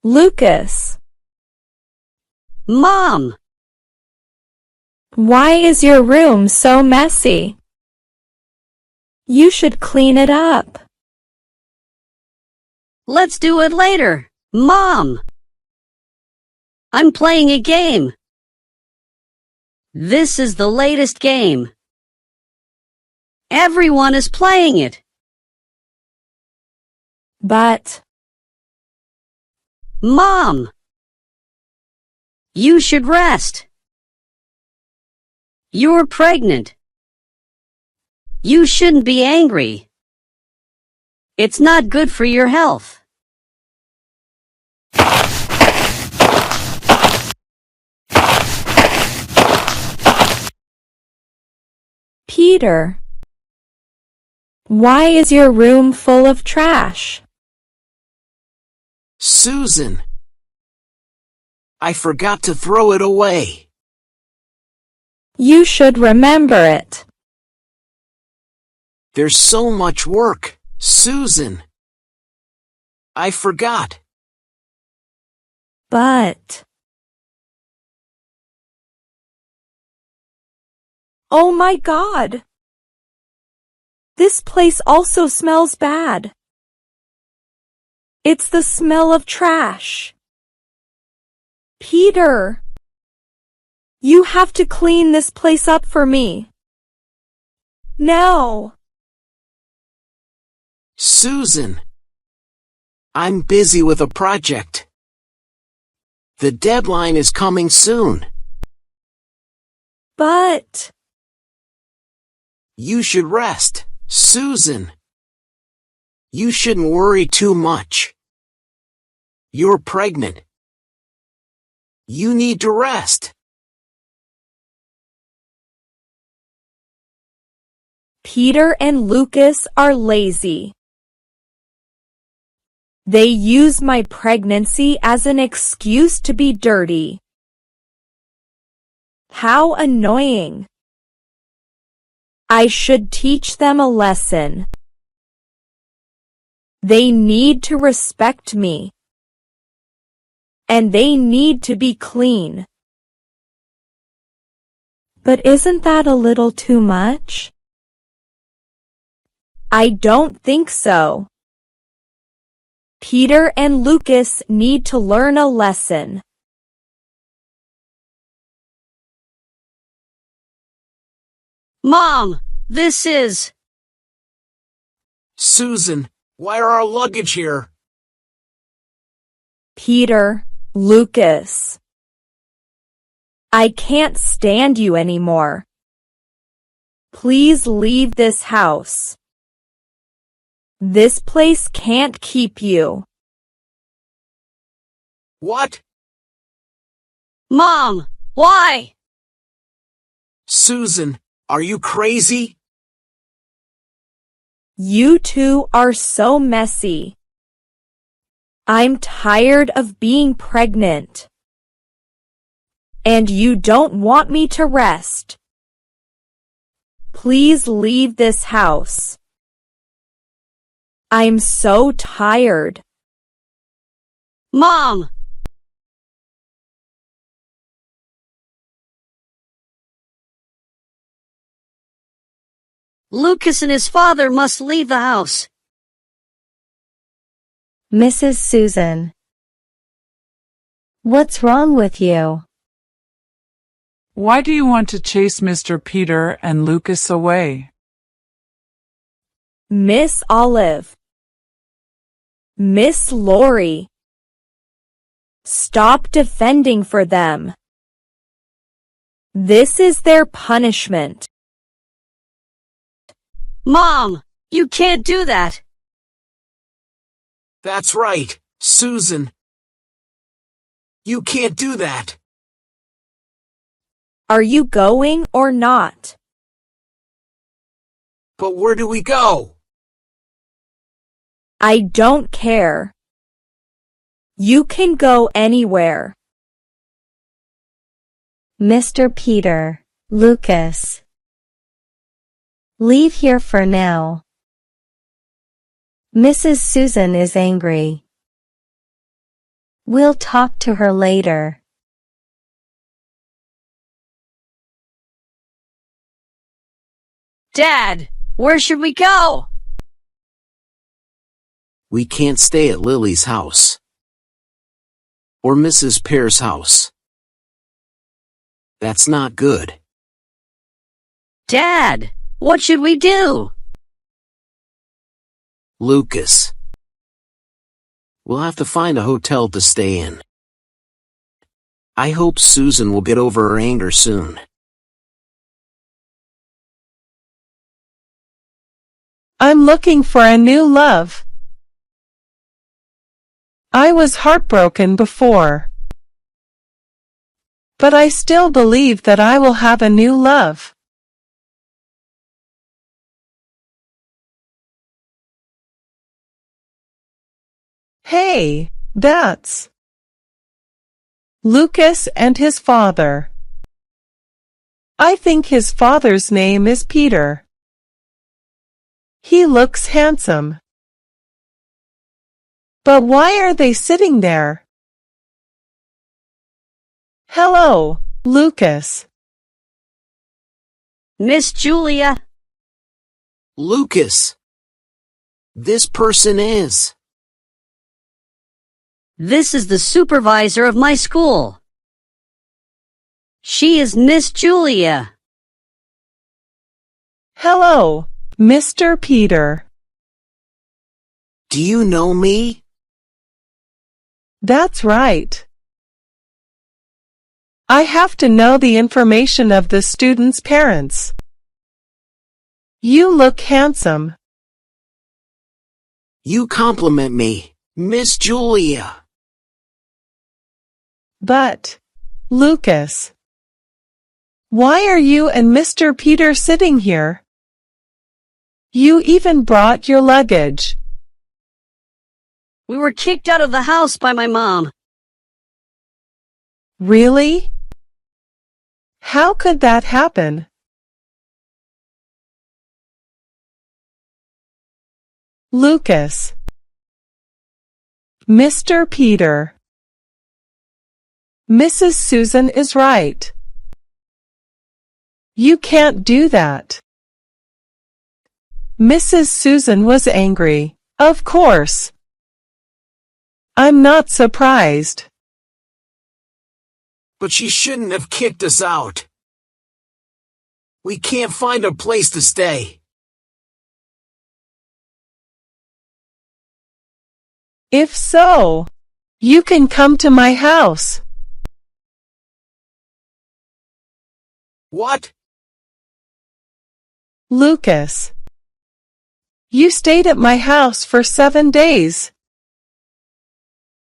Lucas, Mom, why is your room so messy? You should clean it up. let's do it later. Mom, I'm playing a game. This is the latest game. Everyone is playing it. But, Mom, you should rest. You're pregnant. You shouldn't be angry. It's not good for your health. Peter, why is your room full of trash? Susan, I forgot to throw it away. You should remember it. There's so much work, Susan. I forgot. But, oh my God! This place also smells bad. It's the smell of trash. Peter, you have to clean this place up for me. Now. Susan, I'm busy with a project. The deadline is coming soon. But, You should rest, Susan. You shouldn't worry too much. You're pregnant. You need to rest. Peter and Lucas are lazy. They use my pregnancy as an excuse to be dirty. How annoying. I should teach them a lesson. They need to respect me. And they need to be clean. But isn't that a little too much? I don't think so. Peter and Lucas need to learn a lesson. Mom, this is... Susan, why are our luggage here? Peter, Lucas. I can't stand you anymore. Please leave this house. This place can't keep you. What? Mom, why? Susan, are you crazy? You two are so messy. I'm tired of being pregnant. And you don't want me to rest. Please leave this house. I'm so tired. Mom! Lucas and his father must leave the house. Mrs. Susan. What's wrong with you? Why do you want to chase Mr. Peter and Lucas away? Miss Olive. Miss Lori. Stop defending for them. This is their punishment. Mom, you can't do that. That's right, Susan. You can't do that. Are you going or not? But where do we go? I don't care. You can go anywhere. Mr. Peter, Lucas. Leave here for now. Mrs. Susan is angry. We'll talk to her later. Dad, where should we go? We can't stay at Lily's house. Or Mrs. Pear's house. That's not good. Dad, what should we do? Lucas. We'll have to find a hotel to stay in. I hope Susan will get over her anger soon. I'm looking for a new love. I was heartbroken before. But I still believe that I will have a new love. Hey, that's Lucas and his father. I think his father's name is Peter. He looks handsome. But why are they sitting there? Hello, Lucas. Miss Julia? Lucas. This person is. This is the supervisor of my school. She is Miss Julia. Hello, Mr. Peter. Do you know me? That's right. I have to know the information of the students' parents. You look handsome. You compliment me, Miss Julia. But, Lucas, why are you and Mr. Peter sitting here? You even brought your luggage. We were kicked out of the house by my mom. Really? How could that happen? Lucas. Mr. Peter. Mrs. Susan is right. You can't do that. Mrs. Susan was angry, of course. I'm not surprised. But she shouldn't have kicked us out. We can't find a place to stay. If so, you can come to my house. What? Lucas. You stayed at my house for 7 days.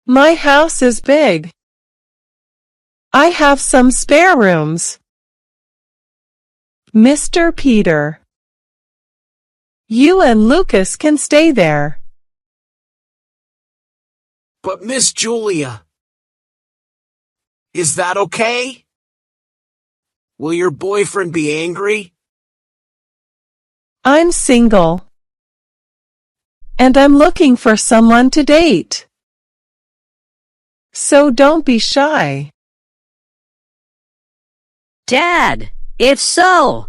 My house is big. I have some spare rooms. Mr. Peter. You and Lucas can stay there. But Miss Julia. Is that okay? Will your boyfriend be angry? I'm single. And I'm looking for someone to date. So don't be shy. Dad, if so,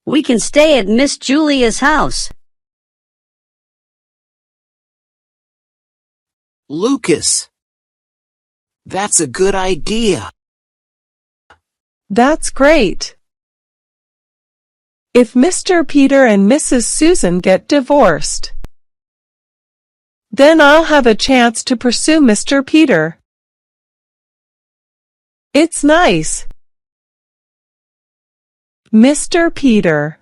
we can stay at Miss Julia's house. Lucas. That's a good idea. That's great. If Mr. Peter and Mrs. Susan get divorced, then I'll have a chance to pursue Mr. Peter. It's nice. Mr. Peter.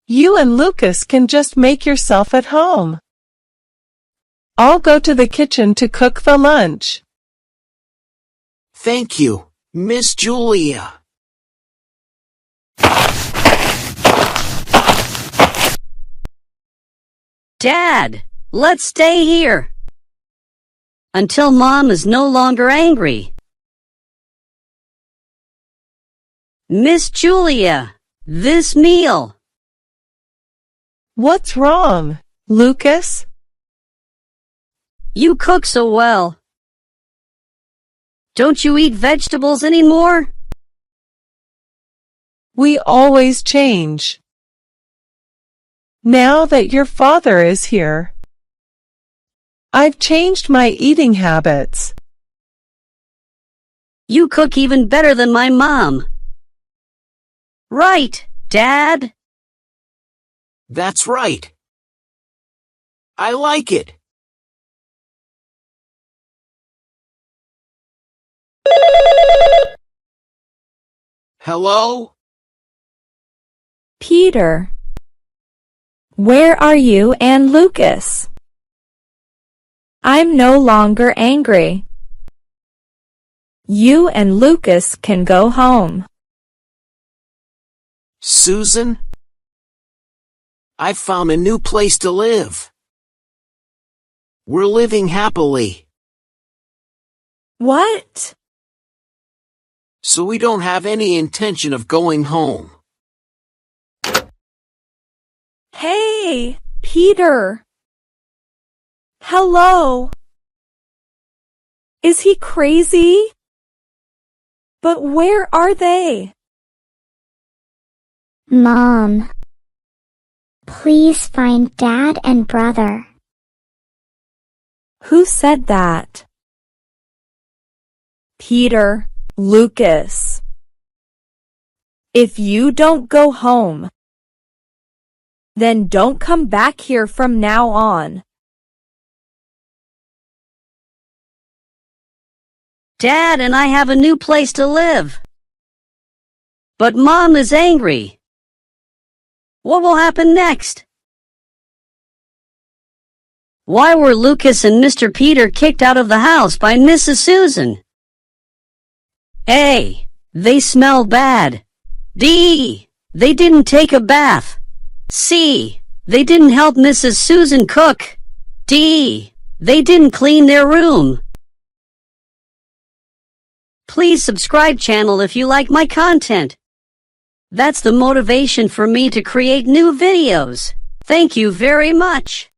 You and Lucas can just make yourself at home. I'll go to the kitchen to cook the lunch. Thank you, Miss Julia. Dad, let's stay here until Mom is no longer angry. Miss Julia, this meal. What's wrong, Lucas? You cook so well. Don't you eat vegetables anymore? We always change. Now that your father is here, I've changed my eating habits. You cook even better than my mom. Right, Dad? That's right. I like it. Hello? Peter. Where are you and Lucas? I'm no longer angry. You and Lucas can go home. Susan? I've found a new place to live. We're living happily, What? so we don't have any intention of going home. Hey, Peter. Hello. Is he crazy? But where are they? Mom, please find Dad and brother. Who said that? Peter, Lucas. If you don't go home, then don't come back here from now on. Dad and I have a new place to live. But Mom is angry. What will happen next? Why were Lucas and Mr. Peter kicked out of the house by Mrs. Susan? A. They smell bad. D. They didn't take a bath. C. They didn't help Mrs. Susan cook. D. They didn't clean their room. Please subscribe channel if you like my content. That's the motivation for me to create new videos. Thank you very much.